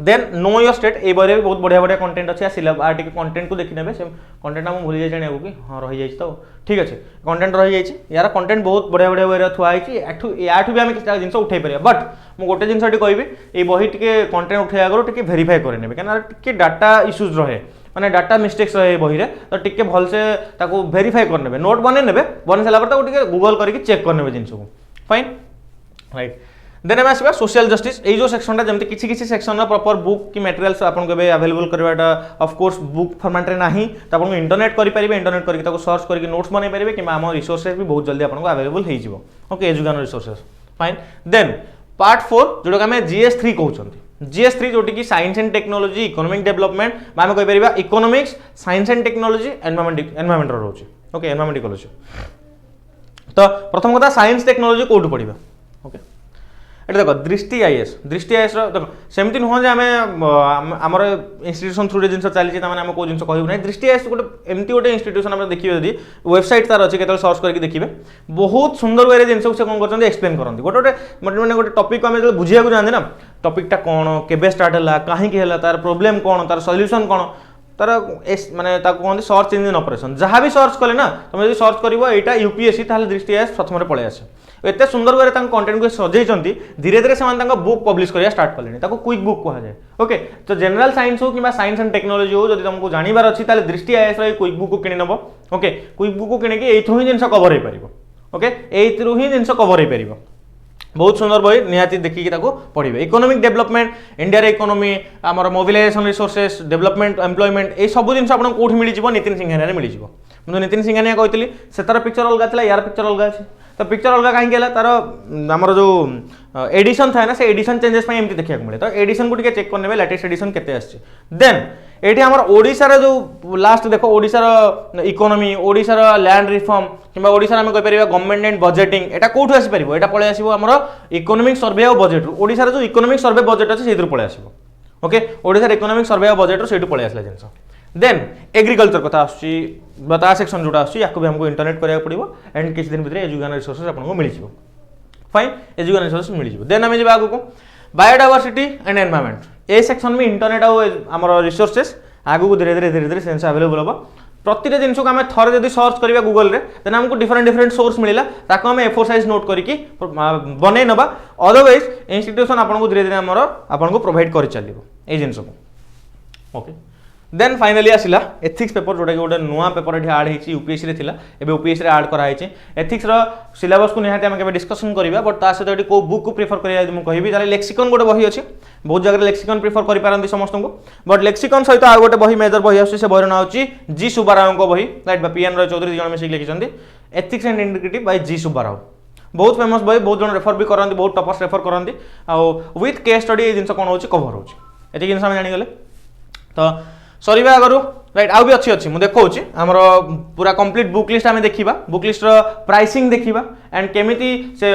देन नो योर स्टेट ये बही भी बहुत बढ़िया बढ़िया कंटेंट अच्छे सिलेबस कंटेंट को देखने से कंटेंट आम भूली जाए कि हाँ रही जाए तो ठीक अच्छे कंटेंट रही जाए यार कंटेंट बहुत बढ़िया बढ़िया बही थुआई या भी आम किसी जिन उठे पारे बट मुझे गोटे जिन कहि ये बही टे कंटेंट उठे आगे टे भेरीफाई करेंगे कहीं डाटा इश्यूज रहे माने डाटा मिस्टेक्स रहे बही तो टिके भलसे ताको भेरीफाई करने नोट बने बन सारा गूगल करके चेक करने जिन को फाइन राइट देन आम आसवा सोशल जस्टिस ये जो सेक्शनटा जमी किसी किसी सेक्शन प्रॉपर बुक कि मटेरियल्स आपको अवेलेबल करवाटा ऑफ कोर्स बुक फॉर्मेट रे नहीं तो आपको इंटरनेट करेंगे इंटरनेट करके सर्च करके नोट्स बन पारे कि आम रिसोर्सेज भी बहुत जल्दी आपको अवेलेबल हो okay education resources fine then part 4 जोटा आम GS3 कहते GS3 जोटी कि science and technology economic development आम कहीपर economics science and technology environment रोचे ओके एनवायरमेंट इकोलॉजी तो प्रथम कथा साइंस टेक्नोलॉजी कौटू पढ़ा ओके ये देख दृष्टि आईएएस देख सेमती नुह आमर इंस्टीट्यूशन थ्रू जिन चलती आम कौ जिन कहूँ ना दृष्टि आईएएस गोटे एमती गोटे इंस्टीट्यूशन आप देखिए जब वेबसाइट तार अच्छे केतल सर्च करके देखिए बहुत सुंदर वे जिन से कौन कर एक्सप्लेन करते गोटे गोटे गोटे टॉपिक को आम जो बुझा जाते ना टॉपिकटा कौन केबे स्टार्ट है कहीं तार प्रोब्लेम कौन तार सॉल्यूशन कौन तार माने कहते सर्च इंजिन ऑपरेशन जहाँ भी सर्च कले ना तुम जो सर्च कर यहाँ यूपीएससी दृष्टि आईएएस प्रथम पलि आसे एत सुंदर वे कंटेंट को सजेई धीरे धीरे से बुक पब्लिश करने स्टार्ट कले क्विक बुक कहुए ओके तो जनरल साइंस हो कि साइंस एंड टेक्नोलॉजी हो जब तुमको जानवर अच्छी दृष्टि आईएएस क्विक बुक को कि नब ओके क्विक बुक को कि ये जिन कवर हो पार ओके यू ही जिन कवर हो पार बहुत सुंदर बही निहाती देखिए पढ़े इकोनॉमिक डेवलपमेंट इंडिया इकोनॉमी आमर मोबिलाइजेशन रिसोर्सेस डेवलपमेंट एम्प्लॉयमेंट ये सब जिन आपको कौट मिल जाए नितिन सिंघानिया मिल जाए मुझे नितिन सिंघानिया कहती से तार पिक्चर अलग था यार पिक्चर अलग अच्छे तो पिक्चर अलग कहीं तार आमर जो एडिशन था ना से एडिशन चेंजेस एमती देखा मिले तो एडिशन को चेक करने लेटेस्ट एडिशन केते देन ये आमर ओडिशार जो लास्ट देख ओडिशार इकोनॉमी ओडिशार लैंड रिफॉर्म कि ओडिशार आम कहीपर गवर्नमेंट एंड बजेटिंग एटा कौटू आसपार यहाँ पलि आसो आमर इकोनॉमिक सर्वे और बजेट ओडिशार जो इकोनॉमिक सर्वे बजेट अच्छे से पलि आसो ओके ओडिशार इकोनॉमिक सर्वे और बजेट से पलि आसला जिन देन एग्रीकल्चर कथा आसता सेक्शन जोटा आसो भी हमको इंटरनेट कराया पड़ो एंड किसी दिन भितर एजुकेशन रिसोर्सेज आपको मिल जाए फाइन एजुकेशन रिसोर्सेज मिल जाए देन आम जा आगे biodiversity and environment A section में इंटरनेट आम रिसोर्सेस आगू धीरे धीरे धीरे धीरे जिन आवेलेबल हम प्रति जिन को आम थरे जब सर्च करवा गूगल रे देन हमको डिफरेंट डिफरेंट सोर्स मिला ताको आम A4 साइज नोट करके बनै नबा अदरवाइज इंस्टीट्यूशन आपको धीरे धीरे आमर आपको प्रोवाइड कर चलो ये जिन को ओके देन फाइनली आसला एथिक्स पेपर जोटा कि गोटे नुआ पेपर ये आड होती यूपीएससी रे थिला एबे यूपीएससी रे आड कराई एथिक्स रो सिलेबस को निहाती आम डिस्कसन करवा बट ता सहित को बुक को प्रिफर करिया मुझे कहबी ताले लेक्सिकन गोटे बही अच्छी बहुत जगह लेक्सिकन प्रिफर करि पारंती समस्त को बट लेक्सिकन सहित आ गोटे बही मेजर बही आछे से बहीर ना होची जी सुब्बाराव को बही राइट बा पीएन रॉय चौधरी जण मिसिक लिखिसंती ethics and integrity by G Subbarao बहुत फेमस बही बहुत जन रेफर भी करंती बहुत टॉपर्स रेफर करंती आ विथ केस स्टडी ए जिंस कोन होची कवर होची एति जिंस हम जानि गले तो सरीबा आगु राइट आउ भी अच्छी अच्छी मुझे देखा आमर पूरा कंप्लीट बुक लिस्ट आम देखा बुक लिस्ट प्राइसिंग देखा एंड केमिति से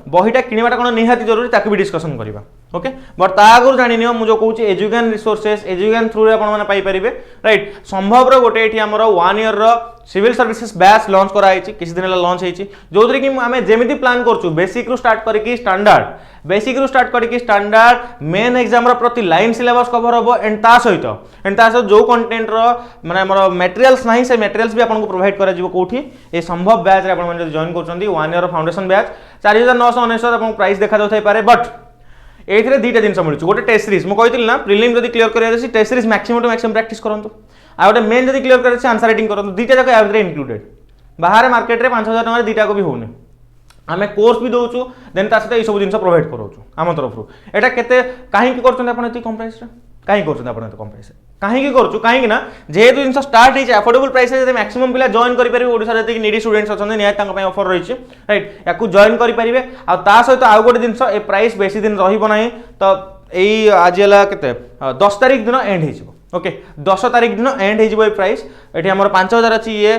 बहीटा किणवाटा कौन निहाती जरूरी ताकू भी डिस्कसन करवा ओके बट ता आगु जानी मुझे कहूँ एजुकेशन रिसोर्सेस एजुकेशन थ्रू आपरे राइट संभव गोटे ये आमर 1 year civil services batch launch कराई किसी दिन लॉन्च होती जो थी कि आम जमी प्लान करूँ बेसिक रू स्टार्ट करके स्टैंडर्ड बेसिक रू स्टार्ट करके स्टैंडर्ड मेन एग्जाम प्रति लाइन सिलेबस कवर हम एंड ता सहित जो कंटेंट माने हमर मटेरियल्स नहीं से मटेरियल्स भी आपको प्रोवाइड करा जिवो कोठी ए संभव बैच रे आपन मन जॉइन करछंती 1 ईयर फाउंडेशन बैच 4999 आपन प्राइस देखा जाउथाय पारे बट एथिरे दुईटा जिनस मिलुछ गोटे टेस्ट सीरीज मु कहितिल ना प्रीलिम जदी क्लियर करिया अछि test series maximum to maximum practice करंतु आ गोटे मेन जदी क्लियर करिया अछि आंसर राइटिंग करंतु दुईटा जक एवरे इंक्लूडेड बाहर मार्केट रे 5000 टका दुईटा को भी होने आमे कोर्स भी दोचु देन ता सहित ए सब जिनस प्रोवाइड करोचु आम तरफ रु एटा केते काहे कि करछन आपन एति कम प्राइस रे काहे करछन आपन एति कम प्राइस रे काहे कि करछु काहे कि ना जेहेतु जिनस स्टार्ट हिच अफोर्डेबल प्राइस रे मैक्सिमम पिला जॉइन करि परिबे ओडिसा रे नीडी स्टूडेंट्स अछन निया तांका पय ऑफर रहिछ राइट याकू जॉइन करि परिबे आ ता सहित आ गोटे जिनस ए प्राइस बेसी दिन रहिबो नाही तो एई आज हला केते 10 तारिख दिन एंड हिजबो ओके 10 तारिख दिन एंड हो प्राइस ये आम 5000 अच्छी ये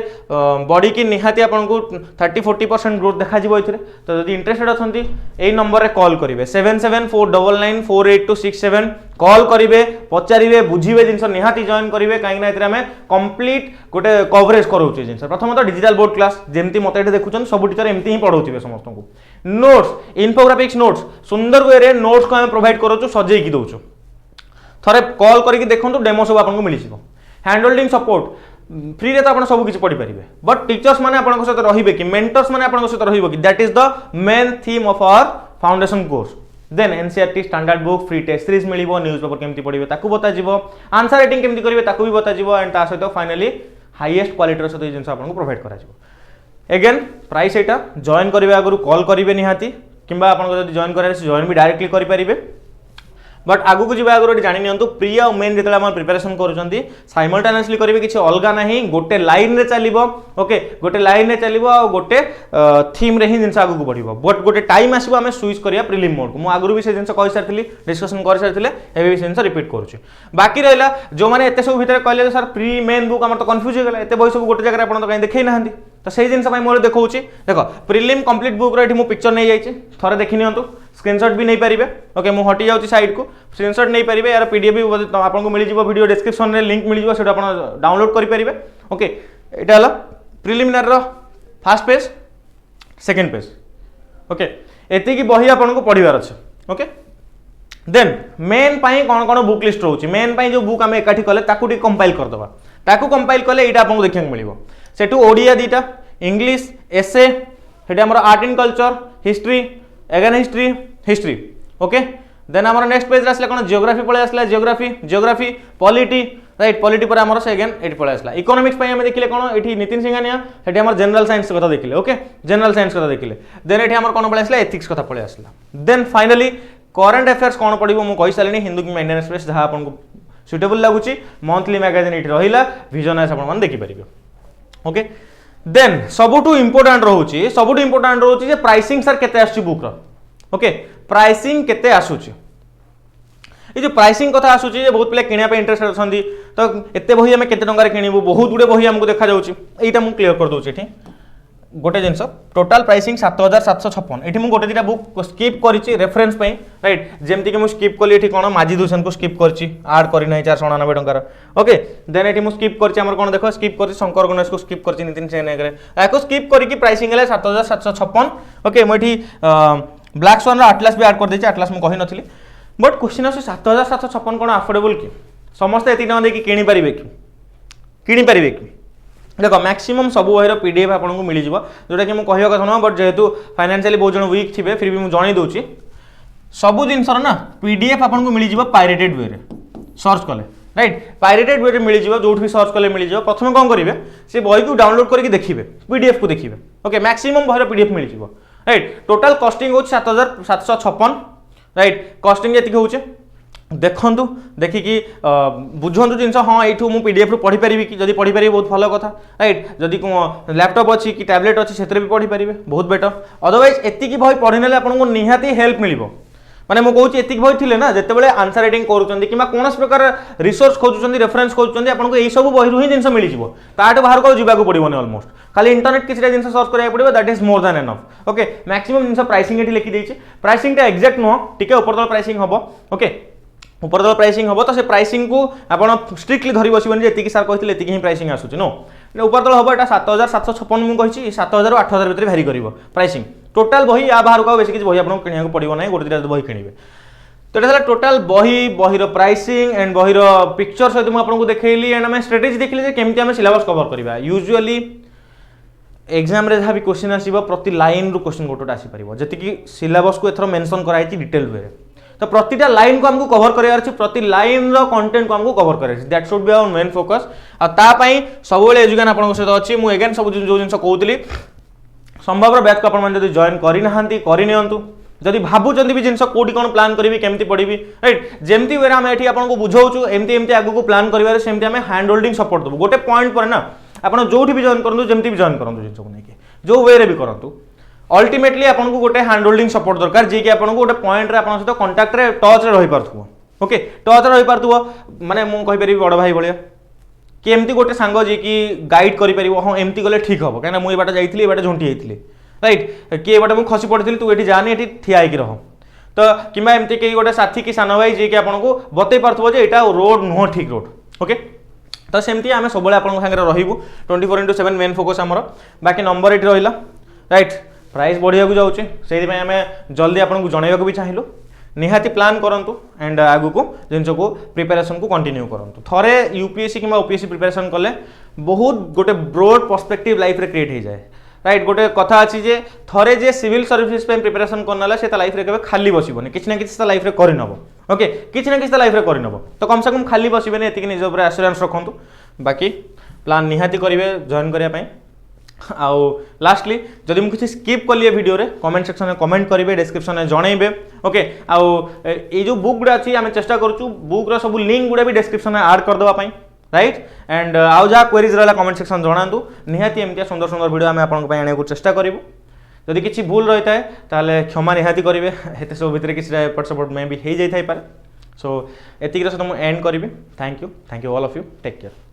बॉडी की निहाती आपको 30-40% ग्रोथ देखा ये तो जब इंटरेस्टेड अच्छा यही नंबर रे कॉल करेंगे 7749948267 कॉल करेंगे पचारे बुझे जिन निहाती जॉइन करेंगे कहीं आम कंप्लीट गोटे कवरेज कराऊे जिन प्रथम तो डिजिटल बोर्ड क्लास जमी मत ये देखुं सब टीचर एमती ही पढ़ाऊे समस्त को नोट्स इन्फोग्राफिक्स नोट्स सुंदर वे नोट्स को आम प्रोवाइड करूँ सजेकी दौचु थरे कॉल करके देखो डेमो सब आपको मिल जाए हैंड होल्डिंग सपोर्ट फ्री रे तो आप सब किसी पढ़ी पारे बट टीचर्स मैंने आपको सहित रही कि मेंटर्स मैंने आपको सहित रही that is the main theme of our foundation course then NCERT standard book free test series मिल न्यूज पेपर केमती पढ़े ताकू बताଯିव आंसर राइटिंग केमती करेंगे ताकू भी बताजिव एंड ता सहित फाइनली हाईएस्ट क्वालिटी सहित जिन आपको प्रोवाइड करा एगेन प्राइस एटा जॉइन करने आगु कॉल करेंगे निहाती कि आपको जॉइन कर जॉइन भी डायरेक्टली करेंगे बट आगू जी आगे जानी नियंतु प्री और मेन जो प्रिपेरेसन करुँच साइमल्टेनियसली करेंगे किसी अलग ना गोटे लाइन रे चलो ओके गोटे लाइन रे चलो गोटे थीम रे ही जिन आगू बढ़ बट गोटे टाइम आसो आम स्विच करिया प्रिलिम मोड को आगु भी से जिन कही सारी डिस्कसन कर सारी एवं जिन रिपीट करुँच बाकी रहा जो मैंने एत सब भितर कहले सर प्री मेन बुक आम तो कन्फ्यूज होगा एत बही सब गोटे जगह आप कहीं देखी ना तो से जिन मोर देखा देख प्रिलिम कंप्लीट बुक रो पिक्चर नहीं जाइए थोड़े देखी नियंतु स्क्रीनशॉट भी नहीं पारे ओके मुझे हटि जाऊँगी साइड को स्क्रीनशॉट नहीं पारे यार पीडीएफ भी आपको मिल जाए वीडियो डिस्क्रिप्शन में लिंक मिल जाए आप डाउनलोड करेंगे ओके यहाँ है preliminary fast page second page okay एति बही आपको पढ़ार अच्छे ओके देन मेन पाई कौन कौन बुक लिस्ट रोचे मेन पाई जो बुक आम एकाठी कले कंपाइल करदे ताकू कंपाइल कले यहाँ आपको देखा मिल सेठू ओडिया दीटा इंग्लिश एसे से art and culture history again history history okay then आमर नेक्स्ट पेज आसला कौन जियोग्राफी पळे आसला जियोग्राफी पॉलिटी राइट पॉलिटी पर आमर से अगेन एटी पळे आसला इकोनॉमिक्स पे हम देखिले कौन एठी नितिन सिंघानिया सेठी आमर जनरल साइंस कथा देखिले ओके जनरल साइंस कथा देखिले देन एठी आमर कौन पळे आसला एथिक्स कथा पळे आसला देन फाइनली करंट अफेयर्स कौन पड़ो मु कहि सालिनी हिंदू कि इंडियन एक्सप्रेस जहाँ आपको सुटेबल लगुच मंथली मैगजीन ये रहा विजन आइज आप देखिपारे ओके देन सबुठू इंपोर्टाट रोचे सबुठू इंपोर्टाट रोचे प्राइसिंग सर केते आसुची बुक रो ओके प्राइसिंग केते आसुची ये जो प्राइसिंग कथा आसुची बहुत पिला किनिया पे इंटरेस्टेड अछंती तो एते बही हम केते टंका रे किनिबो बहुत गुडे बही हमको देखा जाउची एटा मु क्लियर कर दोची एठी गोटे जिनस टोटाल प्राइसिंग 7756 एठी मु गोटे दिटा बुक स्किप करिछि रेफरेंस पे राइट जेमति कि मु स्किप कली एठी कोन माजी दुसन को स्किप करछि ऐड करि नै 499 टंका ओके देन एठी मु स्किप करछि हमर कोन देखो स्किप करछि शंकर गणेश को स्किप करछि नितिन सेनेगरे एको स्किप करि कि प्राइसिंग हले 7756 ओके मु एठी ब्लैक स्वान रो एटलास भी ऐड कर देछि एटलास मु कहि नथिली बट क्वेश्चन आस 7756 कौन अफोर्डेबल कि समस्त एति टका देखि किनि पारिबे कि देख मैक्सिमम सब बही पीडीएफ आपको मिल जाव जोटा कि मुझे कहवा कथा ना बट जेहेतु फाइनेंशियली बहुत जन वीक थे फिर भी मुझे जन दूसरी सब जिनसर ना पीडीएफ आपको मिल जाव पायरेटेड वे सर्च कले राइट पायरेटेड वे मिल जाव जो भी सर्च कले मिल जाव प्रथम कौन करेंगे से बही को डाउनलोड करके देखिए पीडीएफ को देखिए ओके मैक्सिमम बही पीडीएफ मिल जाव राइट टोटाल कॉस्टिंग हो 7756 राइट कॉस्टिंग ये हो देखु देखिकी बुझु जिन हाँ यू मुझे पीडीएफ रू पढ़ी पारि कि पढ़ी पारि बहुत भल कथा राइट जदि लैपटॉप अच्छी कि टैबलेट अच्छी से भी पढ़ी पारे बहुत बेटर अदरवाइज एतिकी बही पढ़ी ना आपको निहाती हेल्प मिल माने मु कहूँ एतिक बही थिले ना जितेबाला आंसर राइटिंग करूँ कि कौन प्रकार रिसोर्स खोजुंट रेफरेन्स खोजुंट आपको यही सब बही ही जिन मिल जाए बाहर को जावाक पड़ोनी ऑलमोस्ट खाली इंटरनेट किसी जिन सर्च करा पड़ो that is more than enough okay maximum जिन प्राइसिंग ये लिखी देती प्राइसिंग एक्जाक्ट नुह टी ऊपर तल प्राइसिंग हम ओके ऊपर तल प्राइसिंग हम तो से प्राइसिंग को आप स्ट्रिक्टली धरी बसबनी जी सार कहते हैं ही प्राइसिंग आसूँ नो ऊपर तल हम यहाँ 7756 मुझे 7000 रू 8000 भितर भैरी कर प्राइसिंग टोटाल बही या बाहर को बेस किसी बही आपको किणा पड़ो ना गोटे दुटा बही किणवे तो ये टोटाल बही प्राइसिंग एंड बही पिक्चर सहित मुझे देखली एंड आम स्ट्रेटेजी देखिले केमती आम सिलेबस कवर करवा यूजुअली एग्जाम रे जहाँ भी क्वेश्चन आसो प्रति लाइन रू क्वेश्चन गोटे आसीपर जी सिलेबस को एथर मेंशन कराई डिटेल वे तो प्रतिटा लाइन को हमको कवर करार प्रति लाइन रो कंटेंट को हमको कवर करार that should be our main focus आपाई सब एजुकेशन आपको सहित अच्छी मुझे एगेन सब जो जिन कहूली संभव बैच को आपड़ी जॉइन करनी जदि भावुं भी जिन कौटी कौन प्लान करी केमती पढ़ी राइट जमती वे आम ये आपको बुझाऊँ एमती आगे प्लान कर हैंड होल्डिंग सपोर्ट देव गोटे पॉइंट पर ना आप जो भी जॉइन करूँ जमती भी जॉइन करूँ जिन को लेकिन जो वे भी करूँ अल्टीमेटली आपको गोटे हैंड होल्डिंग सपोर्ट दरकार जी कि आपको गोटे पॉइंट रे आपन सहित कांटेक्ट रे टच रे रही पारथुओ ओके टच रे रही पारथुओ माने मु कहि परिबी बड़ भाई भलिया कि एमती गोटे सांग जी कि गाइड करि परिबो हां एमती गले ठीक हबो काना मु ए बाटा जाइथिली ए बाटा झुंटी जाइथिली राइट कि ए बाटा मु खसी पड़थिली तू एठी जानी एठी ठिया आइकि रह तो किबा एमती के गोटे साथी कि सानो भाई जी कि आपको बतई पारथुओ जे एटा रोड नुह ठीक रोड ओके तो सेमती आम सब आपन संगे रहिबु 24/7 मेन फोकस हमर बाकी नंबर एठी रहिला राइट प्राइस बढ़िया जाऊँचे से आम जल्दी आपको जनइबा भी चाहिए निहाती प्लान करूँ एंड आगु को जिन को प्रिपेरेसन को कंटिन्यू करूँ थरे यूपीएससी कि ओपीएससी प्रिपेरेसन कले बहुत गोटे ब्रोड पर्सपेक्टिव लाइफ रे क्रिएट हो जाए राइट गोटे कथा अच्छी जे थरे जे सिविल सर्विस प्रिपेरेसन करना से लाइफ रे केबे खाली बसबनी किसी ना किसी लाइफ रे करनब ओके किसी ना किसी लाइफ रे करनब तो कम से कम खाली बसबेनी एतिक निज ऊपर एश्योरेंस रखु बाकी प्लान निहाती करेंगे जॉइन करने आउ लास्टली जदि मुझे किसी स्किप कलिए वीडियो रे कमेंट सेक्शन में कमेंट करेंगे डिस्क्रिप्शन में जनइबे ओके आउ ये जो बुक गुड़ा अच्छी आम चेष्टा करूँ बुक रो सब लिंक गुड़ा भी डिस्क्रिप्शन में ऐड करदेवाई राइट एंड आउ जहाँ क्वेरीज रहा कमेंट सेक्शन जनातु निहाती एमती सुंदर सुंदर वीडियो आम आपको चेष्टा करूँ जदि किसी भूल रही है ताले क्षमा निहाती करेंगे एत सब भितर किसी एपट सपोर्ट में भी हो जाए सो एतिक सहित मुझे एंड करी thank you all of you take care.